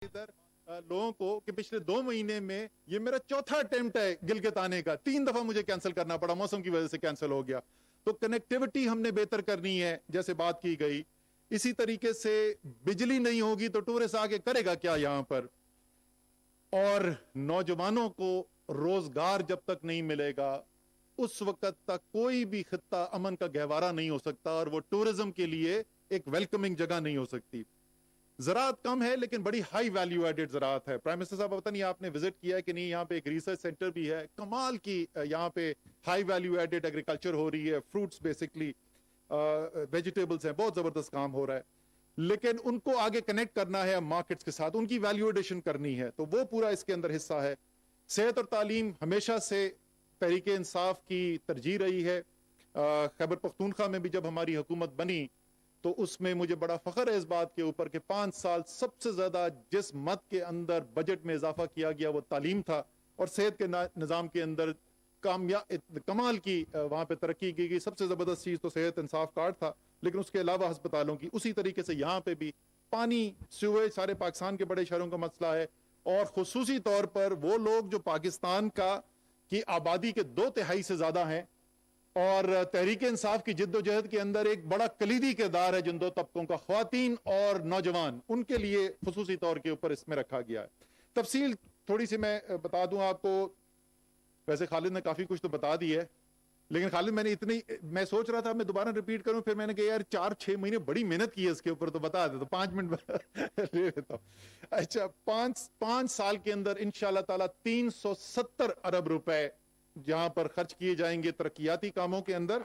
इधर लोगों को कि पिछले 2 महीने में ये मेरा चौथा अटेम्प्ट है गिलगित आने का, 3 दफा मुझे कैंसिल करना पड़ा, मौसम की वजह से कैंसिल हो गया। तो कनेक्टिविटी हमने बेहतर करनी है, जैसे बात की गई। इसी तरीके से बिजली नहीं होगी तो टूरिस्ट आके करेगा क्या यहां पर, और नौजवानों को रोजगार जब तक नहीं मिलेगा उस वक्त तक कोई भी खित्ता अमन का गहवारा नहीं हो सकता, और वो टूरिज्म के लिए एक वेलकमिंग जगह नहीं हो सकती। ज़राअत कम है लेकिन बड़ी हाई वैल्यू एडेड ज़राअत है। प्राइम मिनिस्टर साहब पता नहीं आपने विजिट किया है कि नहीं, यहाँ पे एक रिसर्च सेंटर भी है, कमाल की यहाँ पे हाई वैल्यू एडेड एग्रीकल्चर हो रही है, फ्रूट्स बेसिकली वेजिटेबल्स हैं, बहुत जबरदस्त काम हो रहा है। लेकिन उनको आगे कनेक्ट करना है मार्केट्स के साथ, उनकी वैल्यू एडिशन करनी है, तो वो पूरा इसके अंदर हिस्सा है। सेहत और तालीम हमेशा से तहरीक इंसाफ की तरजीह रही है। खैबर पख्तूनख्वा में भी जब हमारी हुकूमत बनी तो उसमें मुझे बड़ा फख्र है इस बात के ऊपर कि 5 साल सबसे ज्यादा जिस मद के अंदर बजट में इजाफा किया गया वो तालीम था, और सेहत के निज़ाम के अंदर कमाल की वहां पे तरक्की की गई। सबसे जबरदस्त चीज तो सेहत इंसाफ कार्ड था, लेकिन उसके अलावा अस्पतालों की उसी तरीके से यहाँ पे भी पानी, सीवेज सारे पाकिस्तान के बड़े शहरों का मसला है, और खुसूसी तौर पर वो लोग जो पाकिस्तान की आबादी के 2/3 से ज्यादा हैं, और तहरीक इंसाफ की जिद्दोजहद के अंदर एक बड़ा कलीदी किरदार है जिन 2 तबकों का, ख्वातीन और नौजवान, उनके लिए खुसूसी तौर के ऊपर इसमें रखा गया है। तफसील थोड़ी सी मैं बता दूं आपको, वैसे खालिद ने काफी कुछ तो बता दी है, लेकिन खालिद मैं सोच रहा था मैं दोबारा रिपीट करूं, फिर मैंने कहा यार 4-6 महीने बड़ी मेहनत की है इसके ऊपर, तो बता दे, तो 5 मिनट ले लेता हूं। अच्छा, 5 साल के अंदर इंशाअल्लाह ताला 370 अरब रुपए जहां पर खर्च किए जाएंगे तरक्याती कामों के अंदर।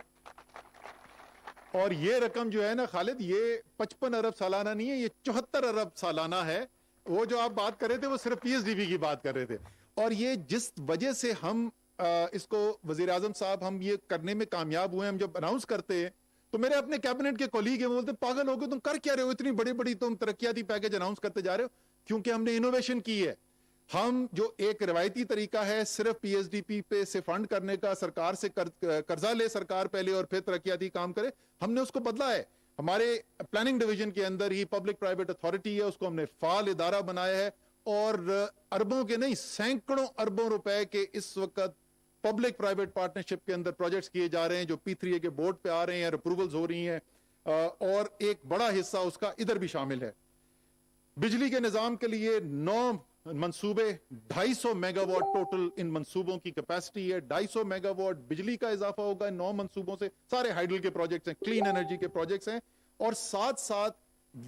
और ये रकम जो है ना खालिद, ये 55 अरब सालाना नहीं है, ये 74 अरब सालाना है। वो जो आप बात कर रहे थे वो सिर्फ पीएसडीपी की बात कर रहे थे, और ये जिस वजह से हम इसको वजीर आजम साहब हम ये करने में कामयाब हुए, हम जब अनाउंस करते हैं तो मेरे अपने कैबिनेट के कोलीग हैं, वो बोलते पागल हो गए तुम, कर क्या रहे हो, इतनी बड़ी बड़ी तुम तरक्याती पैकेज अनाउंस करते जा रहे हो। क्योंकि हमने इनोवेशन की है। हम जो एक रिवायती तरीका है सिर्फ पीएसडीपी पे से फंड करने का, सरकार से कर्जा ले सरकार पहले और फिर तरक्याती काम करे, हमने उसको बदला है। हमारे प्लानिंग डिवीजन के अंदर ही पब्लिक प्राइवेट अथॉरिटी है, उसको हमने फाल इदारा बनाया है, और अरबों के नहीं सैकड़ों अरबों रुपए के इस वक्त पब्लिक प्राइवेट पार्टनरशिप के अंदर प्रोजेक्ट्स किए जा रहे हैं जो P3A के बोर्ड पे आ रहे हैं, अप्रूवल्स हो रही हैं, और एक बड़ा हिस्सा उसका इधर भी शामिल है। बिजली के निजाम के लिए 9 मंसूबे, 250 मेगावाट टोटल इन मंसूबों की कैपेसिटी है। 250 मेगावाट बिजली का इजाफा होगा इन 9 मंसूबों से। सारे हाइडल के प्रोजेक्ट्स हैं, क्लीन एनर्जी के प्रोजेक्ट्स हैं, और साथ साथ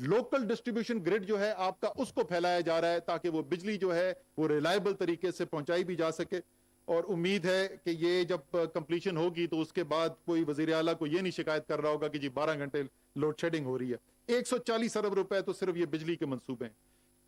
लोकल डिस्ट्रीब्यूशन ग्रिड जो है आपका, उसको फैलाया जा रहा है ताकि वो बिजली जो है वो रिलायबल तरीके से पहुंचाई भी जा सके। और उम्मीद है कि ये जब कंप्लीशन होगी तो उसके बाद कोई वजीर आला को ये नहीं शिकायत कर रहा होगा कि जी 12 घंटे लोड शेडिंग हो रही है। 140 अरब रुपए तो सिर्फ ये बिजली के मंसूबे हैं।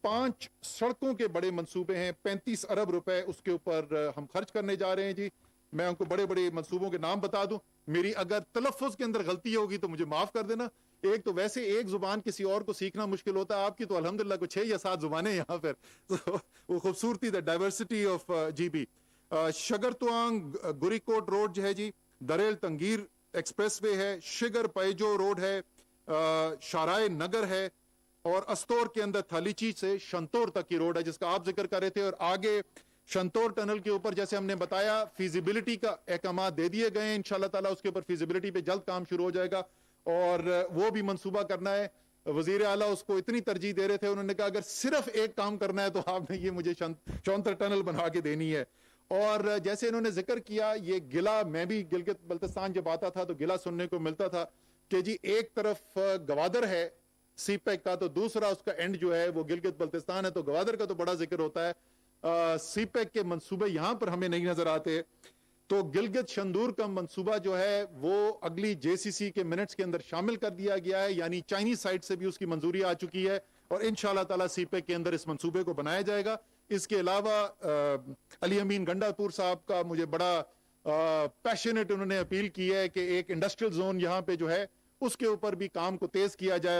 5 सड़कों के बड़े मंसूबे हैं, 35 अरब रुपए उसके ऊपर हम खर्च करने जा रहे हैं जी। मैं उनको बड़े बड़े मंसूबों के नाम बता दूं, मेरी अगर तलफ़्फ़ुज़ के अंदर गलती होगी तो मुझे माफ कर देना। एक तो वैसे एक जुबान किसी और को सीखना मुश्किल होता है, आपकी तो अल्हम्दुलिल्लाह कुछ 6 या 7 जुबानें यहाँ पर, तो वो खूबसूरती the diversity of GB. Shagarthang Gurikot road जो है जी, दरेल तंगीर एक्सप्रेसवे है, शिगर पैजो रोड है, शाराय नगर है, और अस्तौर के अंदर थालीची से शंतोर तक की रोड है जिसका आप जिक्र कर रहे थे। और आगे शंतोर टनल के ऊपर जैसे हमने बताया फीजिबिलिटी का अहकाम दे दिए गए हैं, इंशाल्लाह ताला उसके ऊपर फीजिबिलिटी पे जल्द काम शुरू हो जाएगा, और वो भी मंसूबा करना है। वजीर आला उसको इतनी तरजीह दे रहे थे, उन्होंने कहा अगर सिर्फ एक काम करना है तो आपने ये मुझे शौंतर टनल बनवा के देनी है। और जैसे इन्होंने जिक्र किया, ये गिला, मैं भी गिलगित बल्तिस्तान जब आता था तो गिला सुनने को मिलता था कि जी एक तरफ गवादर है सीपेक का, तो दूसरा उसका एंड जो है वो गिलगित बल्तिस्तान है, तो गवादर का तो बड़ा जिक्र होता है। सीपेक के मंसूबे यहां पर हमें नहीं नजर आते। तो गिलगित शंदूर का मंसूबा जो है वो अगली JCC के मिनट्स के अंदर शामिल कर दिया गया है, यानी चाइनीज साइड से भी उसकी मंजूरी आ चुकी है, और इंशाअल्लाह ताला सीपेक के अंदर इस मंसूबे को बनाया जाएगा। इसके अलावा अली अमीन गंडापुर साहब का मुझे बड़ा पैशनेट उन्होंने अपील की है कि एक इंडस्ट्रियल जोन यहाँ पे जो है उसके ऊपर भी काम को तेज किया जाए।